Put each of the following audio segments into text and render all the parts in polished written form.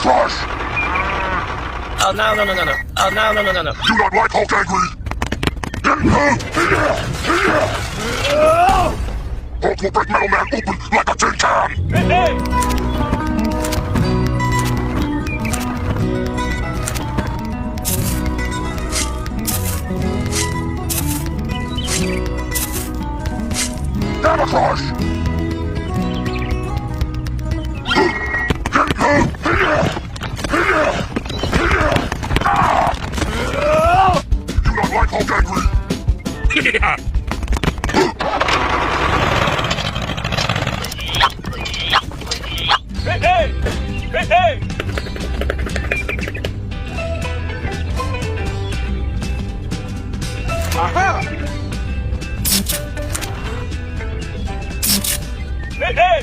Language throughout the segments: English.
crush! Oh no no no no no! Oh no no no no no! You not like Hulk angry? Hulk will break Metal Man open like a tin can! Gamma crush! You not like Hulk angry? Yeah. Hey! Hey! Hey! Aha! Hey! Hey!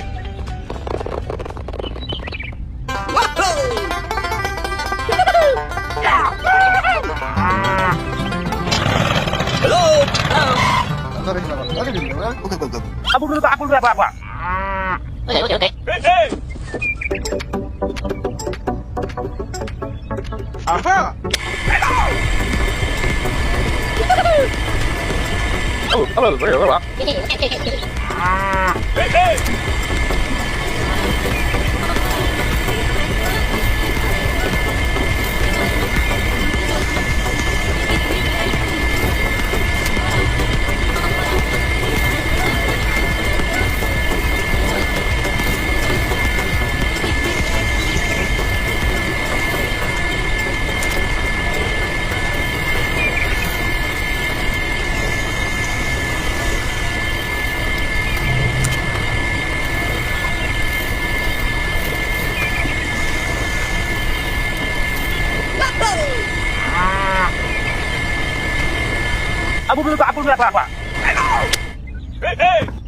Hello! Apa berapa? Okay. Hey! Aha! Hello! Oh, hello. Hey! Apa berapa? Hello! Hey!